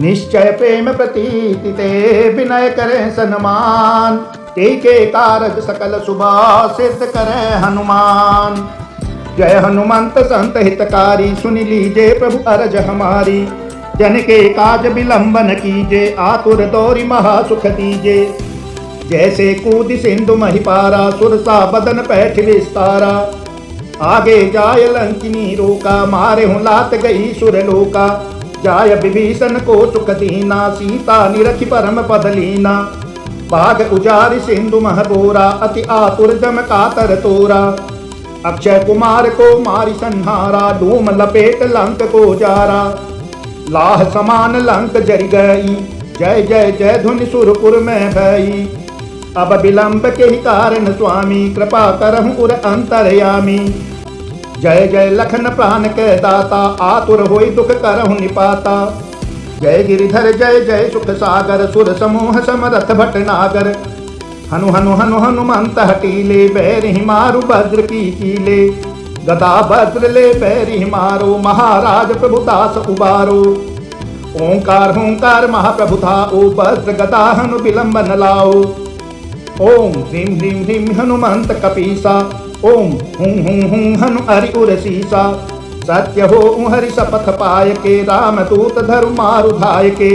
निश्चय प्रेम प्रीति ते विनय करें सन्मान, ते के कारज सकल शुभा सिद्ध करें हनुमान। जय हनुमंत संत हितकारी, सुन लीजे प्रभु अरज हमारी। जन के काज विलंबन कीजे, आतुर दौरी महासुख दीजे। जैसे कूद सिंधु महिपारा, सुरसा बदन पैठ विस्तारा। आगे जाय लंकिनी रोका, मारे हूँ लात गई सुरलोका। जाय विभीषण को सुख दीना, सीता निरखि परम पद लीना। बाघ उजारि सिंधु महबोरा, अति आतुर जम कातर तोरा। अक्षय कुमार को मारि संहारा, धूम लपेट लंक को जारा। लाह समान लंक जरि गई, जय जय जय धुनि सुरपुर में भई। अब विलंब के ही कारण स्वामी, कृपा करहु उर अंतरयामी। जय जय लखन प्राण के दाता, आतुर होई दुख करहु निपाता। जय गिरिधर जय जय सुख सागर, सुर समूह समरथ भटनागर। हनु हनु हनु हनुमंत हटीले, बैरिहि मारु भद्र की कीले। गदा भद्र ले बैरिहि मारो, महाराज प्रभुदास उबारो। ओंकार होंकार महाप्रभु थाओ, भद्र गदा हनु विलंब न लाओ। ओम ह्रीं ह्रीं ह्रीं हनुमंत कपीसा, ओम हुं हुं हुं हनु हरि उर सीसा। सत्य हो हरि शपथ पाय के, राम दूत धरु मारु धाय के।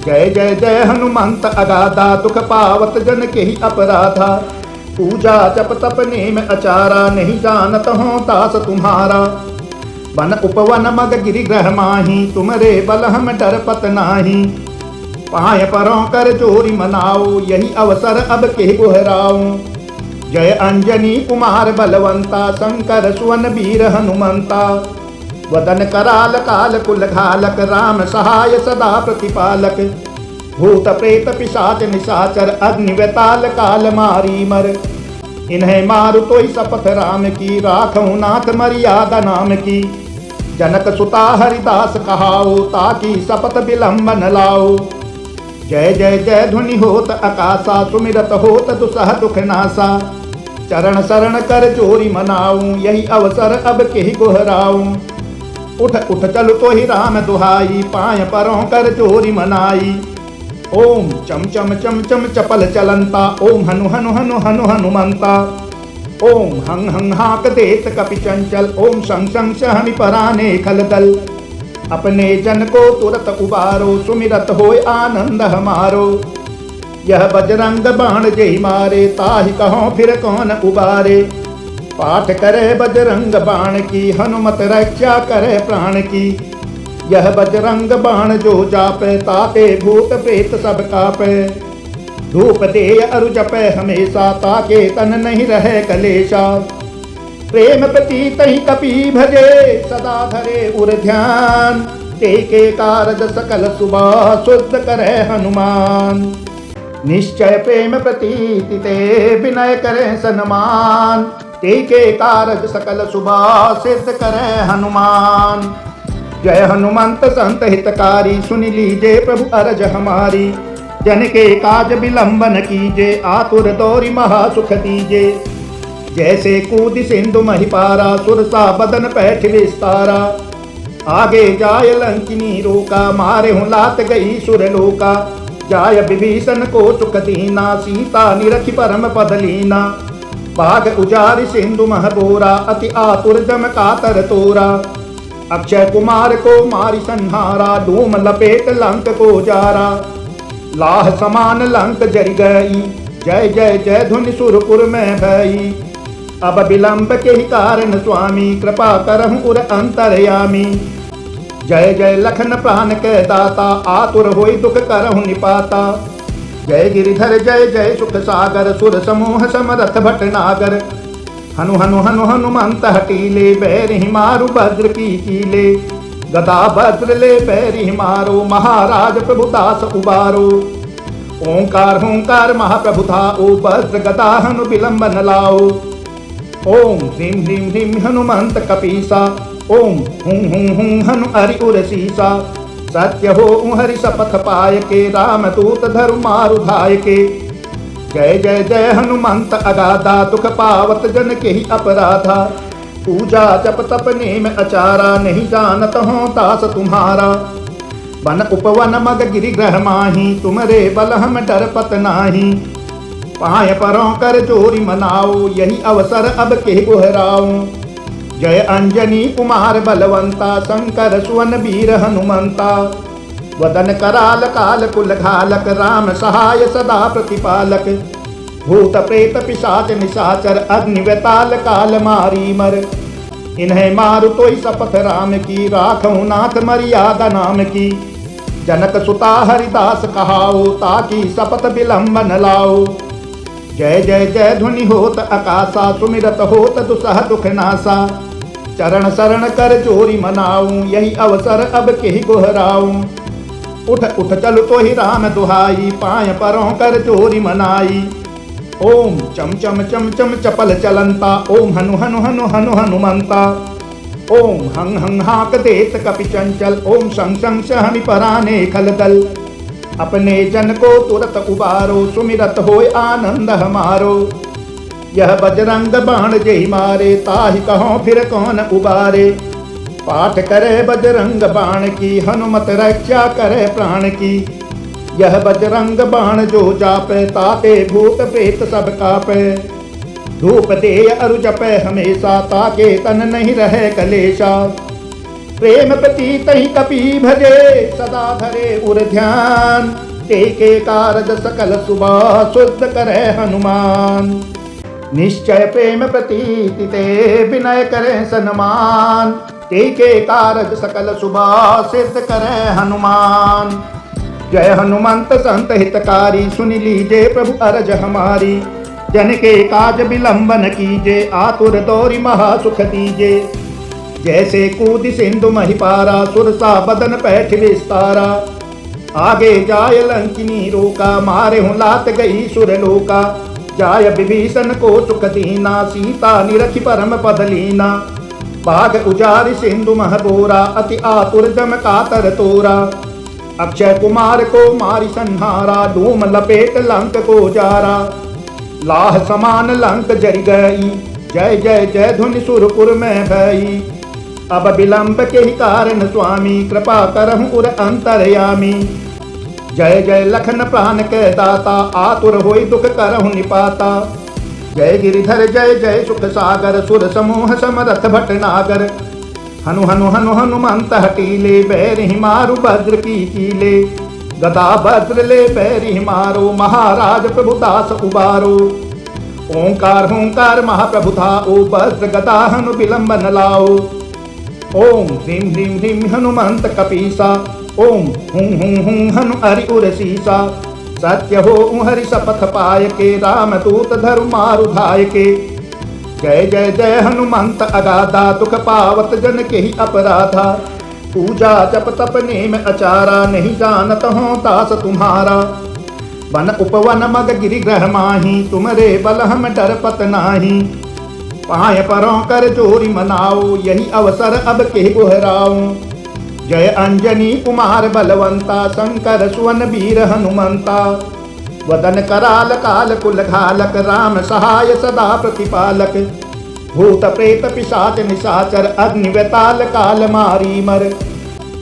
जय जय जय हनुमंत अगाधा, दुख पावत जन के ही अपराधा। पूजा जप तप नेम अचारा, नहीं जानत हो दास तुम्हारा। वन उपवन मग गिरि ग्रह माही, तुमरे बल हम डर पत नाही। पाय परों कर जोरी मनाओ, यही अवसर अब के गोहराओ। जय अंजनी कुमार बलवंता, शंकर सुवन वीर हनुमंता। वदन कराल काल कुल घालक, राम सहाय सदा प्रतिपालक। भूत प्रेत पिशाच निशाचर, अग्नि वेताल काल मारी मर। इन्हें मारु तोई शपथ राम की, राखहु नाथ मर्यादा नाम की। जनक सुता हरिदास कहाओ, ताकि शपथ विलंब न लाओ। जय जय जय ध्वनि होत आकाशा, सुमिरत होत दुसह दुख नासा। चरण शरण कर जोरी मनाऊं, यही अवसर अब के ही गोहराऊं। उठ उठ चल तो ही राम दुहाई, पाय परों कर जोरी मनाई। ओम चम चम चम चम चपल चलंता, ओम हनु हनु हनु हनु हनुमंता। ओम हंग हंग हाक देत कपि चंचल, ओम संग संग सहमि पराने खलदल। अपने जन को तुरत उबारो, सुमिरत होय आनंद हमारो। यह बजरंग बाण जय मारे, ताहि कहो फिर कौन उबारे। पाठ करे बजरंग बाण की, हनुमत रक्षा करे प्राण की। यह बजरंग बाण जो जापे, ताके भूत प्रेत सब कापे। धूप दे अरु जपे हमेशा, ताके तन नहीं रहे कलेशा। प्रेम प्रतीत ही कपि भजे, सदा धरे उर ध्यान। ते के कारज सकल सुबह, शुद्ध करे हनुमान। निश्चय प्रेम प्रीति ते विनय करें सन्मान, ते के कारज सकल शुभा सिद्ध करें हनुमान। जय हनुमंत संत हितकारी, सुन लीजे प्रभु अरज हमारी। जन के काज विलंबन कीजे, आतुर दौरी महासुख दीजे। जैसे कूद सिंधु महिपारा, सुरसा बदन पैठ विस्तारा। आगे जाय लंकिनी रोका, मारे हूँ लात गई सुरलोका। जाय विभीषण को सुख दीना, सीता निरखि परम पद लीना। बाघ उजारि सिंधु महबोरा, अति आतुर जम कातर तोरा। अक्षय कुमार को मारि संहारा, धूम लपेट लंक को जारा। लाह समान लंक जरि गई, जय जय जय धुनि सुरपुर में भई। अब विलंब के ही कारण स्वामी, कृपा करहु उर अंतरयामी। जय जय लखन प्राण के दाता, आतुर होई दुख करहु निपाता। जय गिरिधर जय जय सुख सागर, सुर समूह समरथ भटनागर। हनु हनु हनु हनुमंत हटीले, बैरिहि मारु भद्र की कीले। गदा भद्र ले बैरिहि मारो, महाराज प्रभुदास उबारो। ओंकार होंकार महाप्रभु थाओ, भद्र गदा हनु विलंब न लाओ। ओम ह्रीं ह्रीं ह्रीं हनुमंत कपीसा, ओम हुं हुं हुं हनु हरि उर सीसा। सत्य हो हरि शपथ पाय के, राम दूत धरु मारु धाय के। जय जय जय हनुमंत अगाधा, दुख पावत जन के ही अपराधा। पूजा जप तप नेम अचारा, नहीं जानत हो दास तुम्हारा। वन उपवन मग गिरि ग्रह माही, तुमरे बल हम डरपत नाही। पाय परों कर जोरी मनाओ, यही अवसर अब के गोहराओ। जय अंजनी कुमार बलवंता, शंकर सुवन वीर हनुमंता। वदन कराल काल कुल घालक, राम सहाय सदा प्रतिपालक। भूत प्रेत पिशाच निशाचर, अग्नि वेताल काल मारी मर। इन्हें मारु तोई शपथ राम की, राखऊं नाथ मर्यादा नाम की। जनक सुता हरिदास कहाओ, ताकि शपथ विलंब न लाओ। जय जय जय ध्वनि होत आकाशा, सुमिरत होत दुसह दुख नासा। चरण शरण कर जोरी मनाऊं, यही अवसर अब के गोहराऊं। उठ उठ चल तो ही राम दुहाई, पाय परों कर जोरी मनाई। ओम चम चम चम चम चपल चलंता, ओम हनु हनु हनु हनु हनुमंता। ओम हंग हंग हाक देत कपि चंचल, ओम संग संग सहनि पराने खलदल। अपने जन को तुरत उबारो, सुमिरत होय आनंद हमारो। यह बजरंग बाण जय मारे, ताहि कहो फिर कौन उबारे। पाठ करे बजरंग बाण की, हनुमत रक्षा करे प्राण की। यह बजरंग बाण जो जापे, ताते भूत प्रेत सब कापे। धूप दे अरु जपे हमेशा, ताके तन नहीं रहे कलेशा। प्रेम प्रतीत ही कपि भजे, सदा धरे उर ध्यान। के कारज सकल सुबह, शुद्ध करे हनुमान। निश्चय प्रेम प्रतीति ते, विनय करे सन्मान। के कारज सकल सुबह, सिद्ध करे हनुमान। जय हनुमंत संत हितकारी, सुन लीजे प्रभु अरज हमारी। जन के काज विलंबन कीजे, आतुर दौरी महा सुख दीजे। जैसे कूद सिंधु महिपारा, सुरसा बदन पैठ विस्तारा। आगे जाय लंकिनी रोका, मारे हूँ लात गई सुरलोका। जाय विभीषण को सुख दीना, सीता निरखि परम पद लीना। बाघ उजारि सिंधु महबोरा, अति आतुर जम कातर तोरा। अक्षय कुमार को मारि संहारा, धूम लपेट लंक को जारा। लाह समान लंक जरि गई, जय जय जय धुनि सुरपुर में भई। अब विलंब के ही कारण स्वामी, कृपा करहु उर अंतरयामी। जय जय लखन प्राण के दाता, आतुर होई दुख करहु निपाता। जय गिरिधर जय जय सुख सागर, सुर समूह समरथ भटनागर। हनु हनु हनु हनुमंत हटीले, बैर ही मारु भद्र की कीले। गदा भद्र ले बैर ही मारो, महाराज प्रभुदास उबारो। ओंकार होंकार महाप्रभु धाओ, भद्र गदा हनु विलंब न लाओ। ओम ह्रीं ह्रीं ह्रीं हनुमंत कपीसा, ओम हुं हुं हुं हनु हरि उर सीसा। सत्य हो हरि शपथ पाय के, राम दूत धरु मारु धाय के। जय जय जय हनुमंत अगाधा, दुख पावत जन के ही अपराधा। पूजा जप तप नेम अचारा, नहीं जानत हो दास तुम्हारा। वन उपवन मग गिरि ग्रह माही, तुमरे बल हम डरपत नाही। पाय परों कर जोरी मनाओ, यही अवसर अब के गोहराओ। जय अंजनी कुमार बलवंता, शंकर सुवन वीर हनुमंता। वदन कराल काल कुल घालक, राम सहाय सदा प्रतिपालक। भूत प्रेत पिशाच निशाचर, अग्नि वेताल काल मारी मर।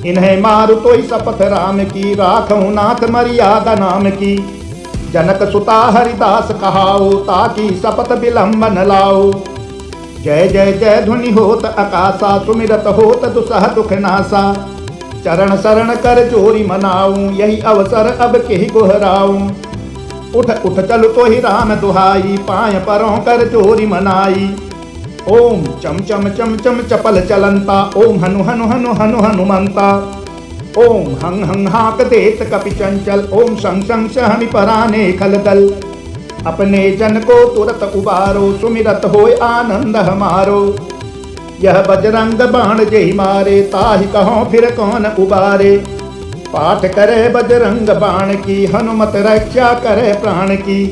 इन्हें मारु तोई शपथ राम की, राखऊं नाथ मर्यादा नाम की। जनक सुता हरिदास कहाओ, ताकि शपथ विलंब न लाओ। जय जय जय ध्वनि होत आकाशा, सुमिरत होत दुसह दुख नासा। चरण शरण कर जोरी मनाऊं, यही अवसर अब के गोहराऊं। उठ उठ चल तो ही राम दुहाई, पाय परों कर जोरी मनाई। ओम चम चम चम चम चपल चलंता, ओम हनु हनु हनु हनु हनुमंता। ओम हंग हंग हाक देत कपि चंचल, ओम संग संग सहनि पराने खलदल। अपने जन को तुरत उबारो, सुमिरत होय आनंद हमारो। यह बजरंग बाण जय मारे, ताहि कहो फिर कौन उबारे। पाठ करे बजरंग बाण की, हनुमत रक्षा करे प्राण की।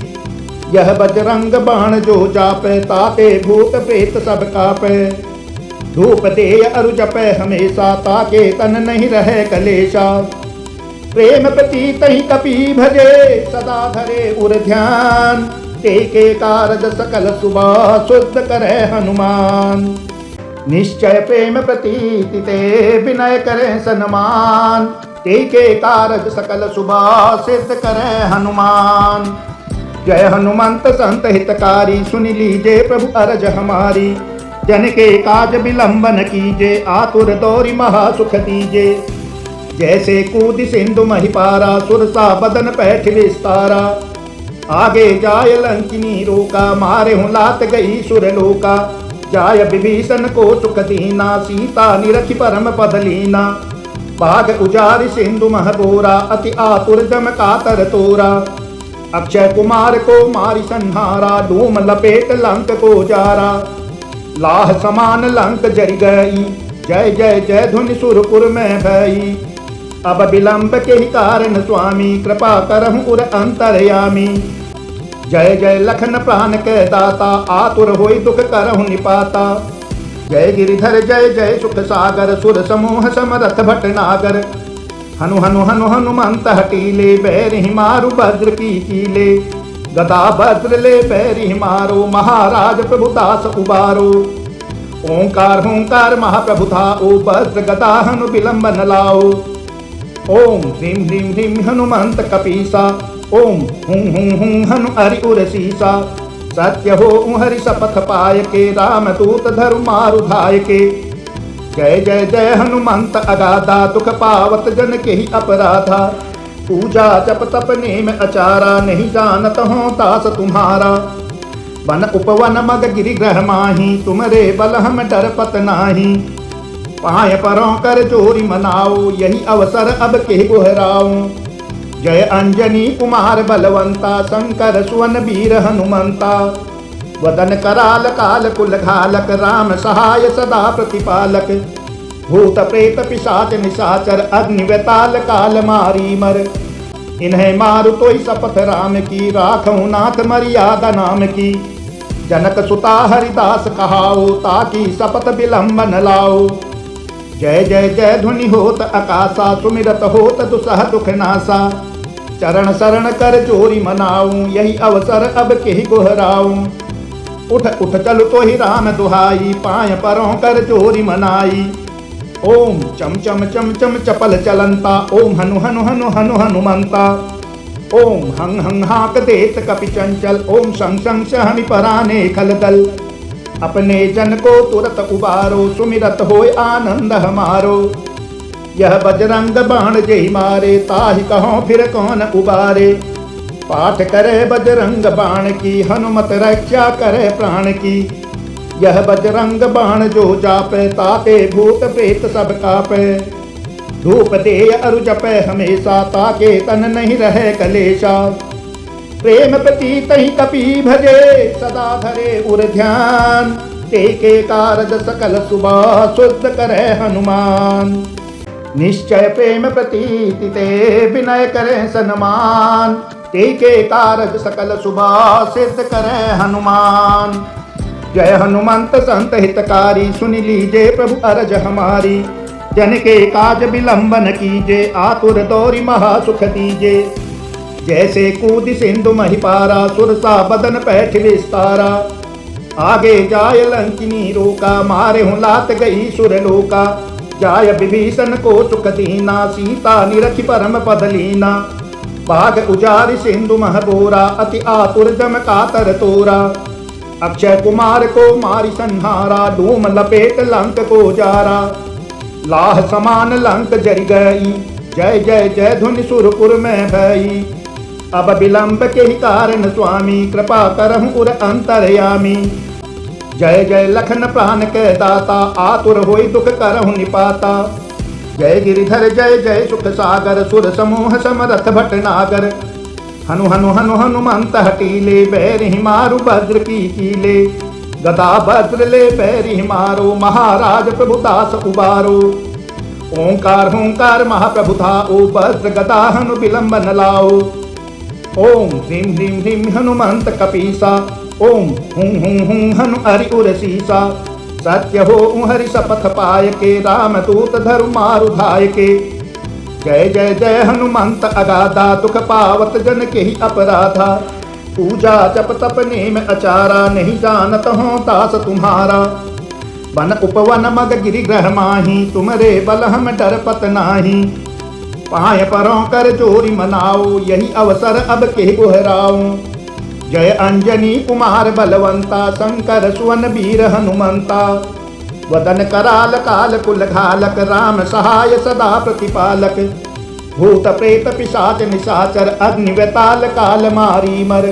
यह बजरंग बाण जो जापे, ताते भूत प्रेत सब कापे। धूप दे अरु जपे हमेशा, ताके तन नहीं रहे कलेशा। प्रेम प्रतीत ही कपि भजे, सदा धरे उर ध्यान। के कारज सकल सुबह, शुद्ध करे हनुमान। निश्चय प्रेम प्रतीति ते, विनय करे सन्मान। तेके कारज सकल शुभा सिद्ध करे हनुमान। जय हनुमंत संत हितकारी, सुन लीजे प्रभु अरज हमारी। जन के काज विलंबन कीजे, आतुर दौरी महा सुख दीजे। जैसे कूद सिंधु महिपारा, सुरसा बदन पैठ विस्तारा। आगे जाय लंकिनी रोका, मारे हूँ लात गई सुरलोका। जाय विभीषण को सुख दीना, सीता निरखि परम पद लीना। बाग उजारि सिंधु मह बोरा, अति आतुर जम कातर तोरा। अक्षय कुमार को मारि संहारा, धूम लपेट लंक को जारा। लाह समान लंक जरि गई, जय जय जय धुनि सुरपुर में भई। अब विलंब के ही कारण स्वामी, कृपा करहु उर अंतरयामी। जय जय लखन प्राण के दाता, आतुर होई दुख करहु निपाता। जय गिरिधर जय जय सुख सागर, सुर समूह समरथ भटनागर। हनु हनु हनु हनुमंत हटीले, बैरिहि मारु वज्र की कीले। गदा वज्र ले बैरिहि मारो, महाराज प्रभु दास उबारो। ओंकार हुंकार महाप्रभु धाओ, वज्र गदा हनु विलंब न लाओ। ओम ह्रीं ह्रीं ह्रीं हनुमंत कपीसा, ओम हुं हुं हुं हनु हरि उर सीसा। सत्य हो हरि शपथ पाय के, राम दूत धरु मारु धाय के। जय जय जय हनुमंत अगाधा, दुख पावत जन के ही अपराधा। पूजा जप तप नेम अचारा, नहीं जानत हो दास तुम्हारा। वन उपवन मग गिरि ग्रह माही, तुमरे बल हम डरपत नाही। पाय परों कर जोरी मनाओ, यही अवसर अब के गोहराओ। जय अंजनी कुमार बलवंता, शंकर सुवन वीर हनुमंता। वदन कराल काल कुल घालक, राम सहाय सदा प्रतिपालक। भूत प्रेत पिशाच निशाचर, अग्नि वेताल काल मारी मर। इन्हें मारु तोई शपथ राम की, राखहु नाथ मर्यादा नाम की। जनक सुता हरिदास कहाओ, ताकि शपथ विलंब न लाओ। जय जय जय ध्वनि होत आकाशा, सुमिरत होत दुसह दुख नासा। चरण शरण कर जोरी मनाऊं, यही अवसर अब के ही गोहराऊं। उठ उठ चल तो ही राम दुहाई, पाय परों कर जोरी मनाई। ओम चम चम चम चम चपल चलंता, ओम हनु हनु हनु हनु हनुमंता। ओम हंग हंग हाक देत कपि चंचल, ओम संग संग सहनि पराने खलदल। अपने जन को तुरत उबारो, सुमिरत होय आनंद हमारो। यह बजरंग बाण जेहि मारे, ताहि कहो फिर कौन उबारे। पाठ करे बजरंग बाण की, हनुमत रक्षा करे प्राण की। यह बजरंग बाण जो जापे, ताके भूत प्रेत सब कापे। धूप दे अरु जपे हमेशा, ताके तन नहीं रहे कलेशा। प्रेम प्रतीत ही कपि भजे, सदा धरे उर ध्यान। तेके कारज सकल सुबह, शुद्ध करे हनुमान। निश्चय प्रेम प्रतीति ते, विनय करे सन्मान। तेके कारज सकल शुभा सिद्ध करे हनुमान। जय हनुमंत संत हितकारी, सुन लीजे प्रभु अरज हमारी। जन के काज विलंबन कीजे, आतुर दौरी महा सुख दीजे। जैसे कूद सिंधु महिपारा, सुरसा बदन पैठ विस्तारा। आगे जाय लंकिनी रोका, मारे हूँ लात गई सुरलोका। जाय विभीषण को सुख दीना, सीता निरखि परम पद लीना। बाग उजारि सिंधु मह बोरा, अति आतुर जम कातर तोरा। अक्षय कुमार को मारि संहारा, धूम लपेट लंक को जारा। लाह समान लंक जरि गई, जय जय जय धुनि सुरपुर में भई। अब विलंब के ही कारण स्वामी, कृपा करहु उर अंतरयामी। जय जय लखन प्राण के दाता, आतुर होई दुख करहु निपाता। जय गिरिधर जय जय सुख सागर, सुर समूह समरथ भटनागर। हनु हनु हनु हनुमंत हटीले, बैरिहि मारु वज्र की कीले। गदा वज्र ले बैरिहि मारो, महाराज प्रभु दास उबारो। ओंकार हुंकार महाप्रभु धाओ, वज्र गदा हनु विलंब न लाओ। ओम ह्रीं ह्रीं ह्रीं हनुमंत कपीसा, ओम हुं हुं हुं हनु हरि उर सीसा। सत्य हो हरि शपथ पाय के, राम दूत धरु मारु धाय के। जय जय जय हनुमंत अगाधा, दुख पावत जन के ही अपराधा। पूजा जप तप नेम अचारा, नहीं जानत हो दास तुम्हारा। वन उपवन मग गिरि ग्रह माही, तुमरे बल हम डरपत नाही। पाय परों कर जोरी मनाओ, यही अवसर अब के गोहराओ। जय अंजनी कुमार बलवंता, शंकर सुवन वीर हनुमंता। वदन कराल काल कुल घालक, राम सहाय सदा प्रतिपालक। भूत प्रेत पिशाच निशाचर, अग्नि वेताल काल मारी मर।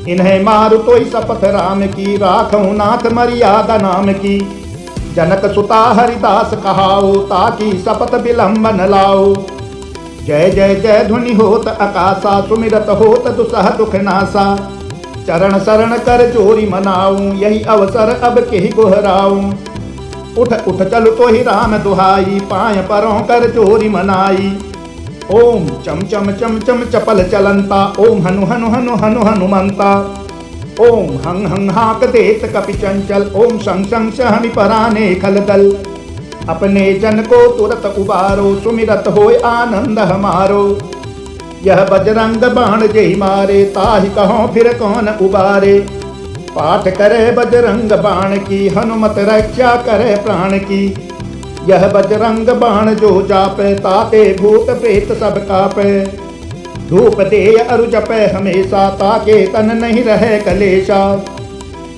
इन्हें मारु तोई शपथ राम की, राखहु नाथ मर्यादा नाम की। जनक सुता हरिदास कहाओ, ताकि शपथ विलंब न लाओ। जय जय जय ध्वनि होत आकाशा, सुमिरत होत दुसह दुख नासा। चरण शरण कर जोरी मनाऊं, यही अवसर अब के गोहराऊं। उठ उठ चल तो ही राम दुहाई, पाय परों कर जोरी मनाई। ओम चम चम चम चम चपल चलंता, ओम हनु हनु हनु हनु हनुमंता। ओम हंग हंग हाक देत कपि चंचल, ओम शं शं सहनि पराने खलदल। अपने जन को तुरत उबारो, सुमिरत होय आनंद हमारो। यह बजरंग बाण जय मारे, ताहि कहो फिर कौन उबारे। पाठ करे बजरंग बाण की, हनुमत रक्षा करे प्राण की। यह बजरंग बाण जो जापे, ताके भूत प्रेत सब कापे। धूप दे अरु जपे हमेशा, ताके तन नहीं रहे कलेशा।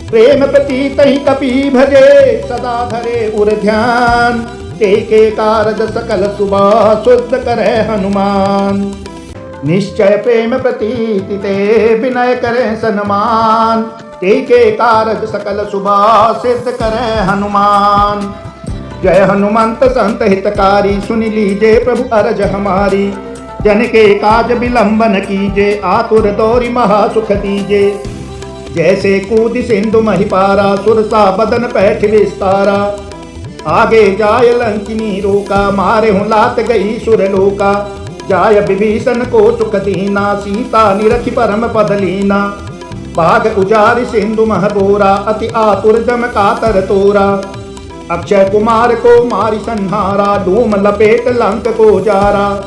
प्रेम प्रतीत ही कपि भजे, सदा धरे उर ध्यान। के कारज सकल सुबह, शुद्ध करे हनुमान। निश्चय प्रेम प्रतीति ते, विनय करे सन्मान। के कारज सकल सुबह, सिद्ध करे हनुमान। जय हनुमंत संत हितकारी, सुन लीजे प्रभु अरज हमारी। जन के काज विलंबन कीजे, आतुर दौरी महासुख दीजे। जैसे कूद सिंधु महिपारा, सुरसा बदन पैठ विस्तारा। आगे जाय लंकिनी रोका, मारे हूँ लात गई सुरलोका। जाय विभीषण को सुख दीना, सीता निरखि परम पद लीना। बाघ उजारि सिंधु महबोरा, अति आतुर जम कातर तोरा। अक्षय कुमार को मारि संहारा, धूम लपेट लंक को जारा।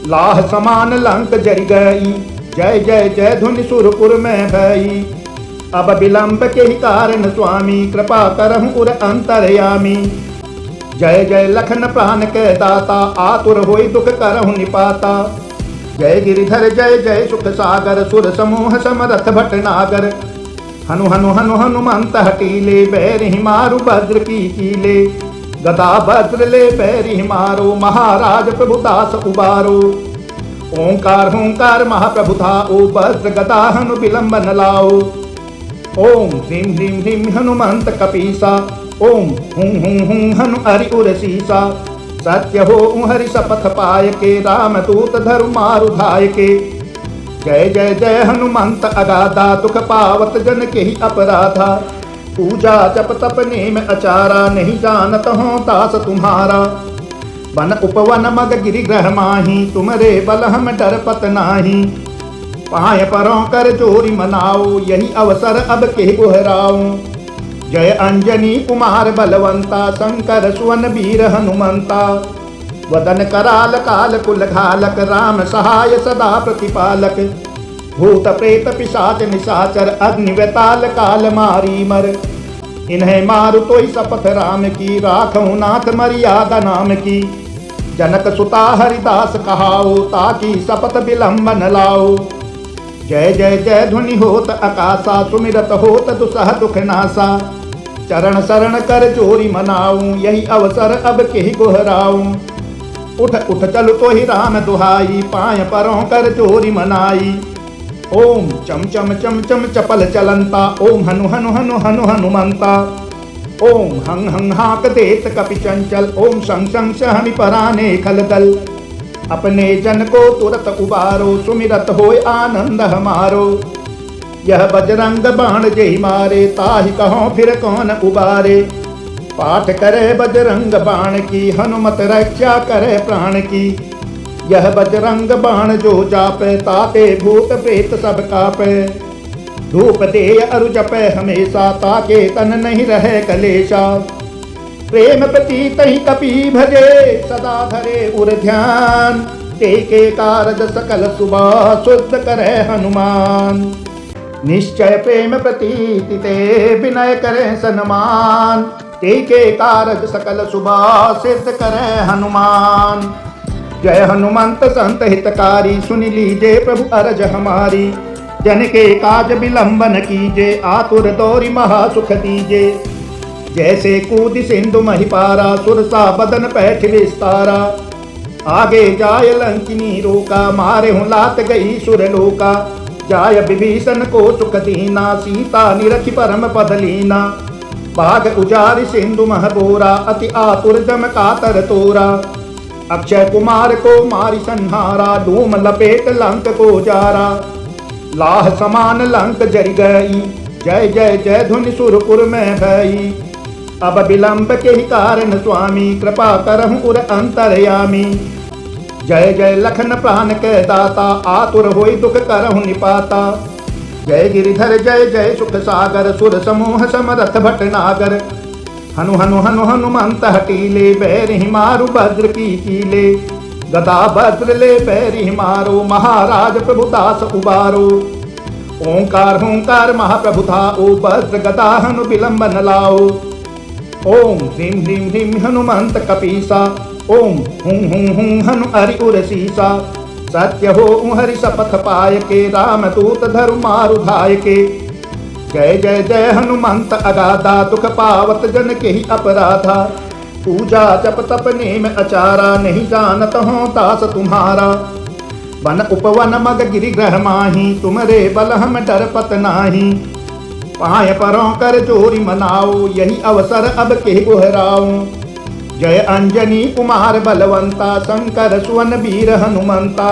लाह समान लंक जरि गई, जय जय जय धुनि सुरपुर में भई। अब विलंब के ही कारण स्वामी, कृपा करहु उर अंतरयामी। जय जय लखन प्राण के दाता, आतुर होई दुख करहु निपाता। जय गिरिधर जय जय सुख सागर, सुर समूह समरथ भटनागर। हनु हनु हनु हनुमंत हटीले, बैरि मारु वज्र की कीले। गदा वज्र ले बैरि मारो, महाराज प्रभुदास उबारो। ओंकार होंकार महाप्रभु धाओ, वज्र गदा हनु विलंब न लाओ। ओम ह्रीं ह्रीं ह्रीं हनुमंत कपीसा, ओम हुं हुं हुं हनु हरि उर सीसा। सत्य हो हरि शपथ पाय के, राम दूत धरु मारु धाय के। जय जय जय हनुमंत अगाधा, दुख पावत जन के ही अपराधा। पूजा जप तप नेम अचारा, नहीं जानत हो दास तुम्हारा। वन उपवन मग गिरि ग्रह माही, तुमरे बल हम डर पत नाही। पाय परों कर जोरी मनाओ, यही अवसर अब के गोहराओ। जय अंजनी कुमार बलवंता, शंकर सुवन वीर हनुमंता। वदन कराल काल कुल घालक, राम सहाय सदा प्रतिपालक। भूत प्रेत पिशाच निशाचर, अग्नि वेताल काल मारी मर। इन्हें मारु तोई शपथ राम की, राखहु नाथ मर्यादा नाम की। जनक सुता हरिदास कहाओ, ताकि शपथ विलंब न लाओ। जय जय जय ध्वनि होत आकाशा, सुमिरत होत दुसह दुख नासा। चरण शरण कर जोरी मनाऊं, यही अवसर अब के गोहराऊं। उठ उठ चल तो ही राम दुहाई, पाय परों कर जोरी मनाई। ओम चम चम चम चम चपल चलंता, ओम हनु हनु हनु हनु हनुमंता। ओम हंग हंग हाक देत कपि चंचल, ओम शं शं सहनि पराने खलदल। अपने जन को तुरत उबारो, सुमिरत होय आनंद हमारो। यह बजरंग बाण जय मारे, ताहि कहो फिर कौन उबारे। पाठ करे बजरंग बाण की, हनुमत रक्षा करे प्राण की। यह बजरंग बाण जो जापे, ताके भूत प्रेत सब कापे। धूप दे अरु जपे हमेशा, ताके तन नहीं रहे कलेशा। प्रेम प्रतीत ही कपि भजे, सदा धरे उर ध्यान। के कारज सकल सुबह, शुद्ध करे हनुमान। निश्चय प्रेम प्रतीति ते, विनय करे सन्मान। के कारज सकल सुबह, सिद्ध करे हनुमान। जय हनुमंत संत हितकारी, सुन लीजे प्रभु अरज हमारी। जन के काज विलंबन कीजे, आतुर दौरी महासुख दीजे। जैसे कूद सिंधु महिपारा, सुरसा बदन पैठ विस्तारा। आगे जाय लंकिनी रोका, मारे हूँ लात गई सुरलोका। जाय विभीषण को सुख दीना, सीता निरखि परम पद लीना। बाघ उजारि सिंधु महबोरा, अति आतुर जम कातर तोरा। अक्षय कुमार को मारि संहारा, धूम लपेट लंक को जारा। लाह समान लंक जरि गई, जय जय जय धुनि सुरपुर में भई। अब विलंब के ही कारण स्वामी, कृपा करहु उर अंतरयामी। जय जय लखन प्राण के दाता, आतुर होई दुख करहु निपाता। जय गिरिधर जय जय सुख सागर, सुर समूह समरथ भटनागर। हनु हनु हनु हनुमंत हटीले, बैरि मारु भद्र की कीले। गदा भद्र ले बैरि मारो, महाराज प्रभुदास उबारो। ओंकार होंकार महाप्रभु थाओ, भद्र गदा हनु विलंब न लाओ। ओम ह्रीं ह्रीं ह्रीं हनुमंत कपीसा, ओम हुं हुं हुं हनु हरि उर सीसा। सत्य हो हरि शपथ पाय के, राम दूत धरु मारु धाय के। जय जय जय हनुमंत अगाधा, दुख पावत जन के ही अपराधा। पूजा जप तप नेम अचारा, नहीं जानत हो दास तुम्हारा। वन उपवन मग गिरि ग्रह माही, तुमरे बल हम डर पत नाही। पाय परों कर जोरी मनाओ, यही अवसर अब के गोहराओ। जय अंजनी कुमार बलवंता, शंकर सुवन वीर हनुमंता।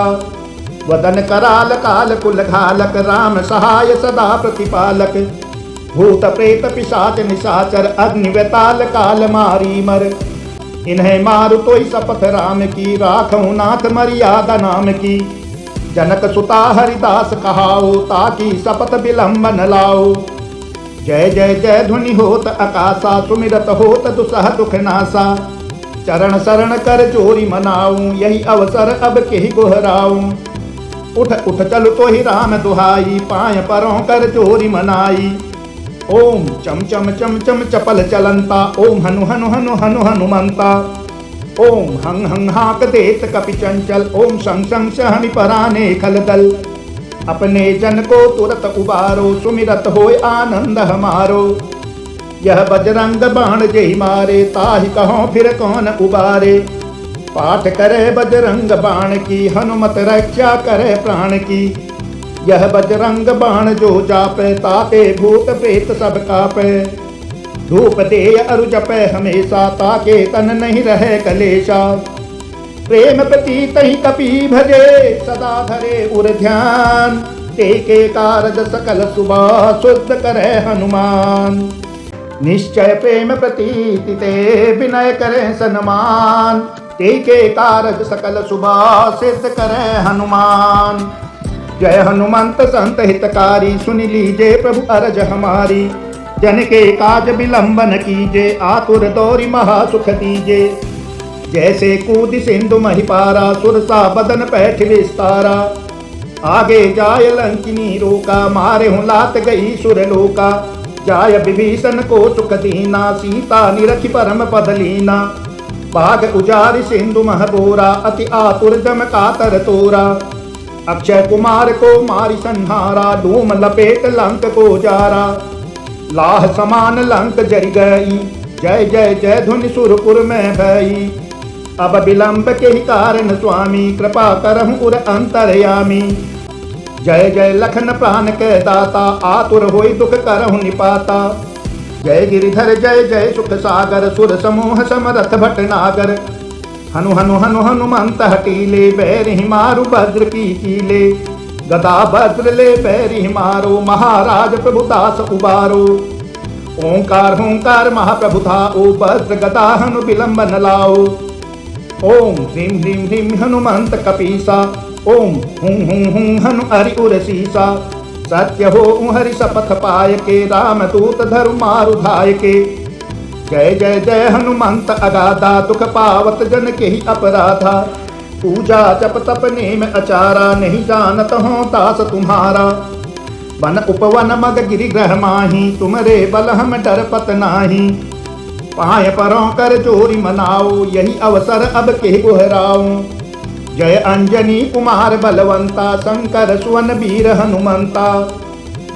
वदन कराल काल कुल घालक, राम सहाय सदा प्रतिपालक। भूत प्रेत पिशाच निशाचर, अग्नि वेताल काल मारी मर। इन्हें मारु तोई शपथ राम की, राखहु नाथ मर्यादा नाम की। जनक सुता हरिदास कहाओ, ताकि शपथ विलंब न लाओ। जय जय जय ध्वनि होत आकाशा, सुमिरत होत दुसह दुख नासा। चरण शरण कर जोरी मनाऊं, यही अवसर अब के ही गोहराऊं। उठ उठ चल तो ही राम दुहाई, पाय परों कर जोरी मनाई। ओम चम चम चम चम चपल चलंता, ओम हनु हनु हनु हनु हनुमंता। ओम हंग हंग हाक देत कपि चंचल, ओम संग संग सहनि पराने खलदल। अपने जन को तुरत उबारो, सुमिरत होय आनंद हमारो। यह बजरंग बाण जेहि मारे, ताहि कहो फिर कौन उबारे। पाठ करे बजरंग बाण की, हनुमत रक्षा करे प्राण की। यह बजरंग बाण जो जापे, ताके भूत प्रेत सब कापे। धूप दे अरु जपे हमेशा, ताके तन नहीं रहे कलेशा। प्रेम प्रतीत ही कपि भजे, सदा धरे उर ध्यान। के कारज सकल सुबह, शुद्ध करे हनुमान। निश्चय प्रेम प्रतीति ते, विनय करे सन्मान। के कारज सकल सुबह, सिद्ध करे हनुमान। जय हनुमंत संत हितकारी, सुन लीजे प्रभु अरज हमारी। जन के काज विलंबन कीजे, आतुर दौरी महासुख दीजे। जैसे कूद सिंधु महिपारा, सुरसा बदन पैठ विस्तारा। आगे जाय लंकिनी रोका, मारे हूँ लात गई सुरलोका। जाय विभीषण को सुख दीना, सीता निरखि परम पद लीना। बाघ उजारि सिंधु महबोरा, अति आतुर जम कातर तोरा। अक्षय कुमार को मारि संहारा, धूम लपेट लंक को जारा। लाह समान लंक जरि गई, जय जय जय धुनि सुरपुर में भई। अब विलंब के ही कारण स्वामी, कृपा करहु उर अंतरयामी। जय जय लखन प्राण के दाता, आतुर होई दुख करहु निपाता। जय गिरिधर जय जय सुख सागर, सुर समूह समरथ भटनागर। हनु हनु हनु हनुमंत हटीले, बैरि मारु भद्र की कीले। गदा भद्र ले बैरि मारो, महाराज प्रभुदास उबारो। ओंकार होंकार महाप्रभु थाओ, भद्र गदा हनु विलंब न लाओ। ओम ह्रीं ह्रीं ह्रीं हनुमंत कपीसा, ओम हुं हुं हुं हनु हरि उर सीसा। सत्य हो हरि शपथ पाय के, राम दूत धरु मारु धाय के। जय जय जय हनुमंत अगाधा, दुख पावत जन के ही अपराधा। पूजा जप तप नेम अचारा, नहीं जानत हो दास तुम्हारा। वन उपवन मग गिरि ग्रह माही, तुमरे बल हम डर पत नाही। पाय परों कर जोरी मनाओ, यही अवसर अब के गोहराओ। जय अंजनी कुमार बलवंता, शंकर सुवन वीर हनुमंता।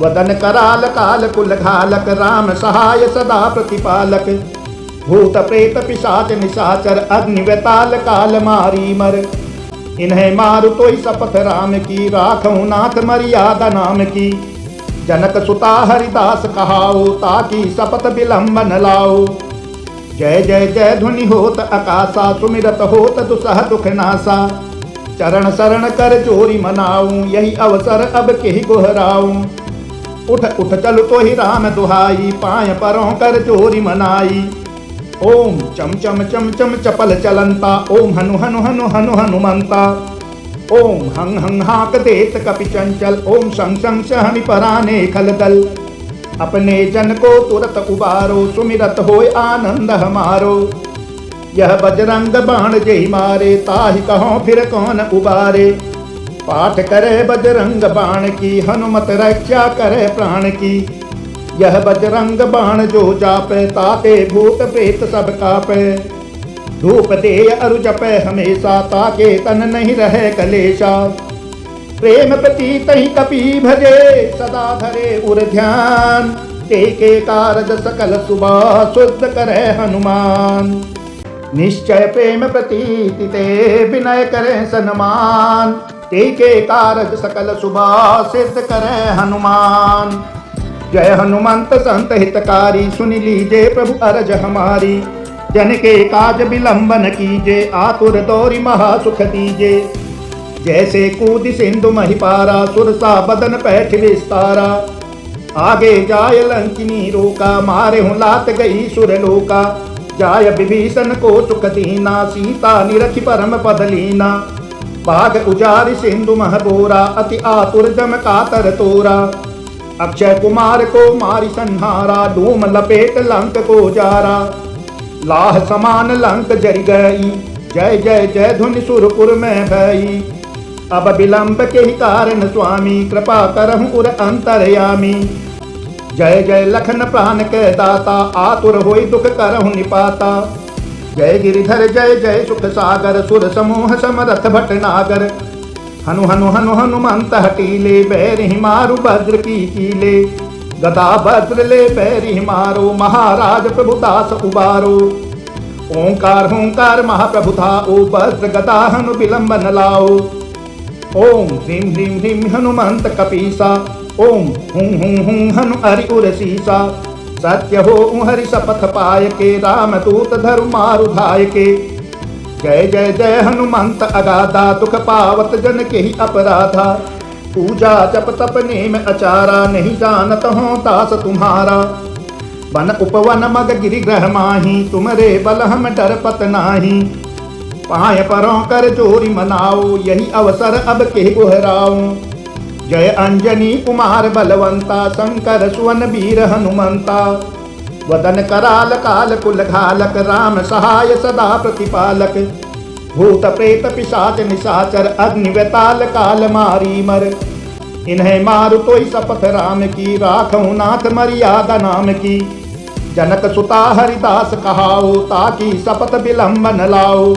वदन कराल काल कुल घालक, राम सहाय सदा प्रतिपालक। भूत प्रेत पिशाच निशाचर, अग्नि वेताल काल मारी मर। इन्हें मारु तोहि शपथ राम की, राखहु नाथ मर्यादा नाम की। जनक सुता हरिदास कहाओ, ताकि शपथ विलंब न लाओ। जय जय जय ध्वनि होत आकाशा, सुमिरत होत दुसह दुख नासा। चरण शरण कर जोरी मनाऊं, यही अवसर अब केहि गोहराऊं। उठ उठ चल तो ही राम दुहाई, पाय परों कर जोरी मनाई। ओम चम चम चम चम चपल चलंता, ओम हनु हनु हनु हनु हनुमंता। ओम हंग हंग हाक देत कपि चंचल, ओम संग संग सहनि पराने खलदल। अपने जन को तुरत उबारो, सुमिरत होय आनंद हमारो। यह बजरंग बाण जेहि मारे, ताहि कहो फिर कौन उबारे। पाठ करे बजरंग बाण की, हनुमत रक्षा करे प्राण की। यह बजरंग बाण जो जापे, ताते भूत प्रेत सब कापे। धूप दे अरु जपे हमेशा, ताके तन नहीं रहे कलेशा। प्रेम प्रतीत ही कपि भजे, सदा धरे उर ध्यान। के कारज सकल सुबह, शुद्ध करे हनुमान। निश्चय प्रेम प्रतीति ते, विनय करे सन्मान। के कारज सकल सुबह, सिद्ध करे हनुमान। जय हनुमंत संत हितकारी, सुन लीजे प्रभु अरज हमारी। जन के काज विलंबन कीजे, आतुर दौरी महा सुख दीजे। जैसे कूद सिंधु महिपारा, सुरसा बदन पैठ विस्तारा। आगे जाय लंकिनी रोका, मारे हूँ लात गई सुरलोका। जाय विभीषण को सुख दीना, सीता निरखि परम पद लीना। बाघ उजारि सिंधु महबोरा, अति आतुर जम कातर तोरा। अक्षय कुमार को मारि संहारा, धूम लपेट लंक को जारा। लाह समान लंक जरि गई, जय जय जय धुनि सुरपुर में भई। अब विलंब के ही कारण स्वामी, कृपा करहु उर अंतरयामी। जय जय लखन प्राण के दाता, आतुर होई दुख करहु निपाता। जय गिरिधर जय जय सुख सागर, सुर समूह समरथ भटनागर। हनु हनु हनु हनुमंत हटीले, बैरि मारु भद्र की कीले। गदा भद्र ले बैरि मारो, महाराज प्रभुदास उबारो। ओंकार होंकार महाप्रभु था, ओ भद्र गदा हनु विलंब न लाओ। ओम ह्रीं ह्रीं ह्रीं हनुमंत कपीसा, ओम हुं हुं हुं हनु हरि उर सीसा। सत्य हो हरि शपथ पाय के, राम दूत धरु मारु धाय के। जय जय जय हनुमंत अगाधा, दुख पावत जन के ही अपराधा। पूजा जप तप नेम अचारा, नहीं जानत हो दास तुम्हारा। वन उपवन मग गिरि ग्रह माही, तुमरे बल हम डरपत नाही। पाय परों कर जोरी मनाओ, यही अवसर अब के गोहराऊं। जय अंजनी कुमार बलवंता, शंकर सुवन वीर हनुमंता। वदन कराल काल कुल घालक, राम सहाय सदा प्रतिपालक। भूत प्रेत पिशाच निशाचर, अग्नि वेताल काल मारी मर। इन्हें मारु तोहि शपथ राम की, राखहु नाथ मर्यादा नाम की। जनक सुता हरिदास कहाओ, ताकि शपथ विलंब न लाओ।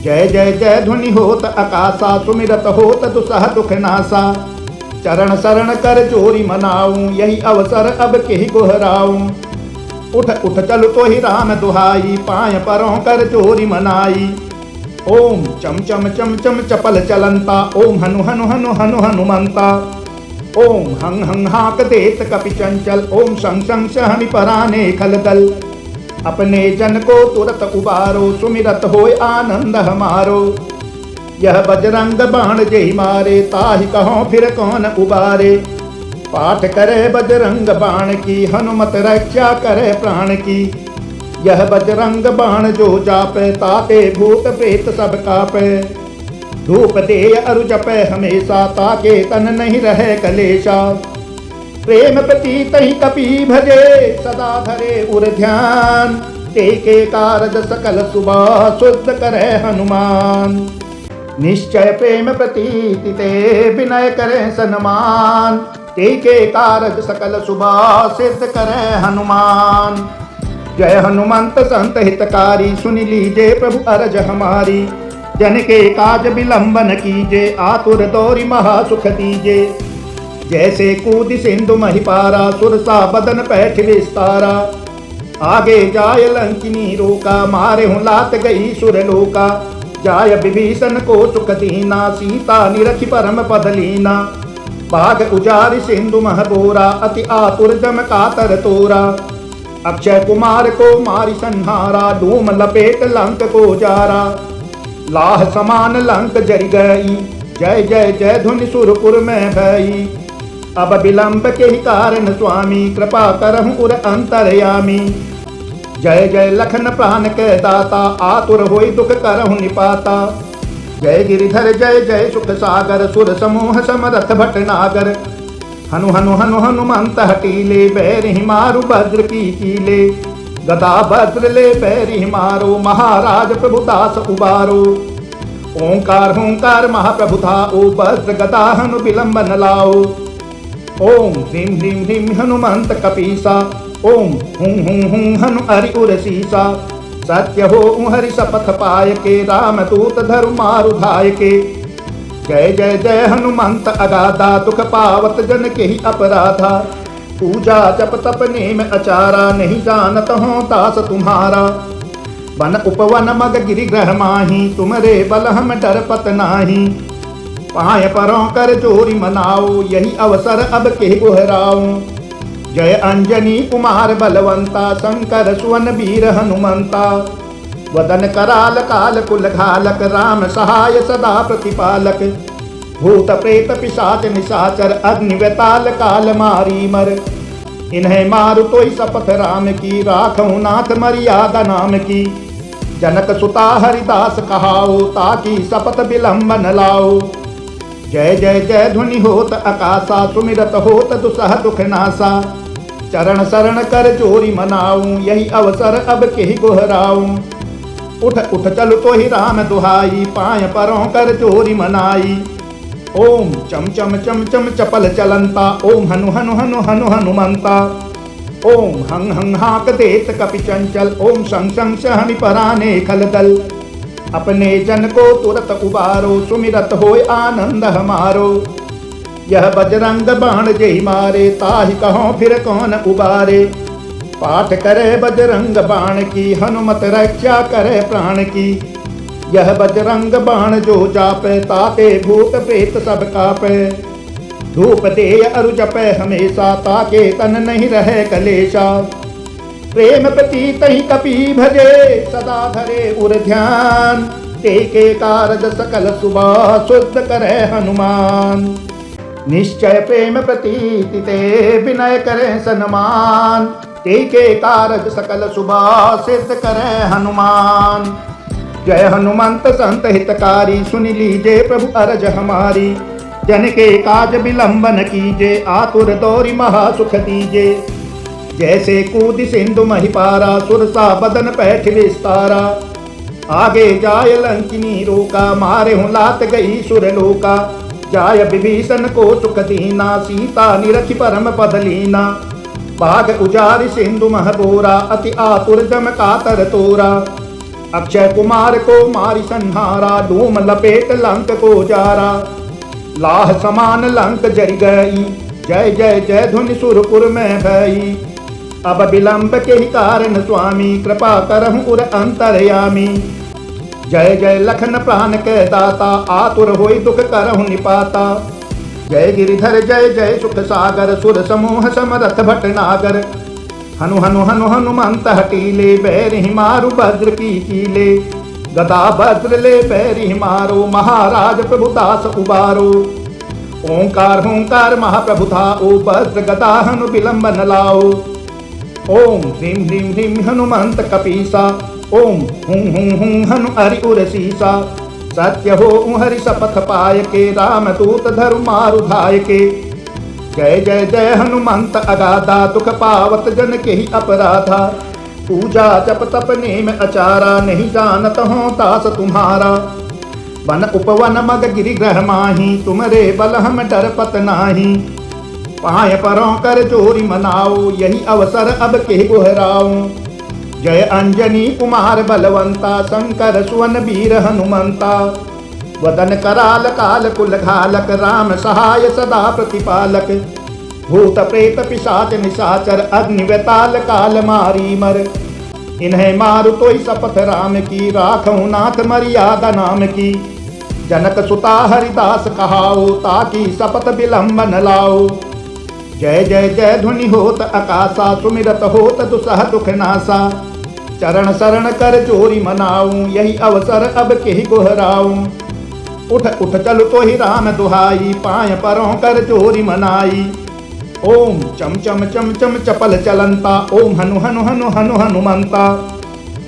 जय जय जय ध्वनि होत आकाशा, सुमिरत होत दुसह दुख नासा। चरण शरण कर जोरी मनाऊं, यही अवसर अब केहि गोहराऊं। उठ उठ चल तो ही राम दुहाई, पाय परों कर जोरी मनाई। ओम चम चम चम चम चपल चलंता, ओम हनु हनु हनु हनु हनुमंता। ओम हंग हंग हाक देत कपि चंचल, ओम संग संग सहनि पराने खलदल। अपने जन को तुरत उबारो, सुमिरत होय आनंद हमारो। यह बजरंग बाण जेहि मारे, ताहि कहो फिर कौन उबारे। पाठ करे बजरंग बाण की, हनुमत रक्षा करे प्राण की। यह बजरंग बाण जो जापे, ताते भूत प्रेत सब कापे। धूप दे अरु जपे हमेशा, ताके तन नहीं रहे कलेशा। प्रेम प्रतीत ही कपि भजे, सदा धरे उर ध्यान। के कारज सकल सुबह, शुद्ध करे हनुमान। निश्चय प्रेम प्रतीति ते, विनय करे सन्मान। के कारज सकल सुबह, सिद्ध करे हनुमान। जय हनुमंत संत हितकारी, सुन लीजे प्रभु अरज हमारी। जन के काज विलंबन कीजे, आतुर दौरी महासुख दीजे। जैसे कूद सिंधु महिपारा, सुरसा बदन पैठ विस्तारा। आगे जाय लंकिनी रोका, मारे हूँ लात गई सुरलोका। जाय विभीषण को सुख दीना, सीता निरखि परम पद लीना। बाघ उजारि सिंधु मह बोरा, अति आतुर जम कातर तोरा। अक्षय कुमार को मारि संहारा, धूम लपेट लंक को जारा। लाह समान लंक जरि गई, जय जय जय धुनि सुरपुर में भई। अब विलंब के ही कारण स्वामी, कृपा करहु उर अंतरयामी। जय जय लखन प्राण के दाता, आतुर होई दुख करहु निपाता। जय गिरिधर जय जय सुख सागर, सुर समूह समरथ भटनागर। हनु हनु हनु हनुमंत हटीले, बैरिहि मारु वज्र की कीले। गदा वज्र ले बैरिहि मारो, महाराज प्रभु दास उबारो। ओंकार हुंकार महाप्रभु थाओ, वज्र गदा हनु विलंबन लाओ। ओम ह्रीं ह्रीं ह्रीं हनुमंत कपीसा, ओम हुं हुं हुं हनु हरि उर सीसा। सत्य हो हरि शपथ पाय के, राम दूत धरु मारु धाय के। जय जय जय हनुमंत अगाधा, दुख पावत जन के ही अपराधा। पूजा जप तप नेम अचारा, नहीं जानत हो दास तुम्हारा। वन उपवन मग गिरि ग्रह माही, तुमरे बल हम डरपत नाही। पाय परों कर जोरी मनाओ, यही अवसर अब के गोहराओ। जय अंजनी कुमार बलवंता, शंकर सुवन वीर हनुमंता। वदन कराल काल कुल घालक, राम सहाय सदा प्रतिपालक। भूत प्रेत पिशाच निशाचर, अग्नि वेताल काल मारी मर। इन्हें मारु तोई शपथ राम की, राखहु नाथ मर्यादा नाम की। जनक सुता हरिदास कहाओ, ताकि शपथ विलंबन लाओ। जय जय जय ध्वनि होत आकाशा, सुमिरत होत दुसह दुख नासा। चरण शरण कर जोरी मनाऊं, यही अवसर अब के ही गोहराऊं। उठ उठ चल तो ही राम दुहाई, पाय परों कर जोरी मनाई। ओम चम चम चम चम चपल चलंता, ओम हनु हनु हनु हनु हनुमंता। ओम हंग हंग हाक देत कपि चंचल, ओम संग संग सहनि पराने खलदल। अपने जन को तुरत उबारो, सुमिरत होय आनंद हमारो। यह बजरंग बाण जेहि मारे, ताहि कहो फिर कौन उबारे। पाठ करे बजरंग बाण की, हनुमत रक्षा करे प्राण की। यह बजरंग बाण जो जापे, ताके भूत प्रेत सब कापे। धूप दे अरु जपे हमेशा, ताके तन नहीं रहे कलेशा। प्रेम प्रतीत ही कपि भजे, सदा धरे उर ध्यान। के कारज सकल सुबह, शुद्ध करे हनुमान। निश्चय प्रेम प्रतीति ते, विनय करे सन्मान। के कारज सकल सुबह, सिद्ध करे हनुमान। जय हनुमंत संत हितकारी, सुन लीजे प्रभु अरज हमारी। जन के काज विलंबन कीजे, आतुर दौरी महासुख दीजे। जैसे कूद सिंधु महिपारा, सुरसा बदन पैठ विस्तारा। आगे जाय लंकिनी रोका, मारे हूँ लात गई सुरलोका। जाय विभीषण को सुख दीना, सीता निरखि परम पद लीना। बाघ उजारि सिंधु मह बोरा, अति आतुर जम कातर तोरा। अक्षय कुमार को मारि संहारा, धूम लपेट लंक को जारा। लाह समान लंक जरि गई, जय जय जय धुनि सुरपुर में भई। अब विलंब के ही कारण स्वामी, कृपा करहु उर अंतरयामी। जय जय लखन प्राण के दाता, आतुर होई दुख करहु निपाता। जय गिरिधर जय जय सुख सागर, सुर समूह समरथ भटनागर। हनु हनु हनु हनुमंत हटीले, बैरिहि मारु वज्र की कीले। गदा वज्र ले बैरिहि मारो, महाराज प्रभु दास उबारो। ओंकार हुंकार महाप्रभु थाओ, वज्र गदा हनु विलंबन लाओ। ओम ह्रीं ह्रीं ह्रीं हनुमंत कपीसा, ओम हुं हुं हुं हनु हरि उर सीसा। सत्य हो हरि शपथ पाय के, राम दूत धरु मारु धाय के। जय जय जय हनुमंत अगाधा, दुख पावत जन के ही अपराधा। पूजा जप तप नेम अचारा, नहीं जानत हो दास तुम्हारा। वन उपवन मग गिरि ग्रह माही, तुमरे बल हम डरपत नाही। पाय परों कर जोरी मनाओ, यही अवसर अब के गोहराओ। जय अंजनी कुमार बलवंता, शंकर सुवन वीर हनुमंता। वदन कराल काल कुल घालक, राम सहाय सदा प्रतिपालक। भूत प्रेत पिशाच निशाचर, अग्नि वेताल काल मारी मर। इन्हें मारु तोई शपथ राम की, राखहु नाथ मर्यादा नाम की। जनक सुता हरिदास कहाओ, ताकि शपथ विलंब न लाओ। जय जय जय ध्वनि होत आकाशा, सुमिरत होत दुसह दुख नासा। चरण शरण कर जोरी मनाऊं, यही अवसर अब केहि गोहराऊं। उठ उठ चल तो ही राम दुहाई, पाय परों कर जोरी मनाई। ओम चम चम चम चम चपल चलंता, ओम हनु हनु हनु हनु हनुमंता।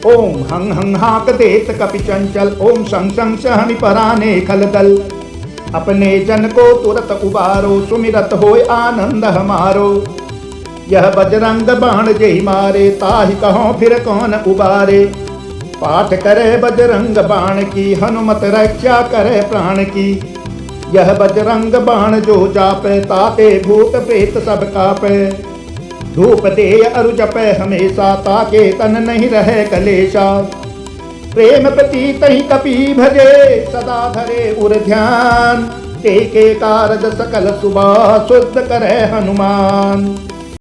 ओम हंग हंग हाक देत कपि चंचल, ओम संग संग सहनि पराने खलदल। अपने जन को तुरत उबारो, सुमिरत होय आनंद हमारो। यह बजरंग बाण जेहि मारे, ताहि कहो फिर कौन उबारे। पाठ करे बजरंग बाण की, हनुमत रक्षा करे प्राण की। यह बजरंग बाण जो जापे, ताके भूत प्रेत सब कापे। धूप दे अरु जपे हमेशा, ताके तन नहीं रहे कलेशा। प्रेम प्रतीत ही कपि भजे, सदा धरे उर ध्यान। के कारज सकल सुबह, शुद्ध करे हनुमान।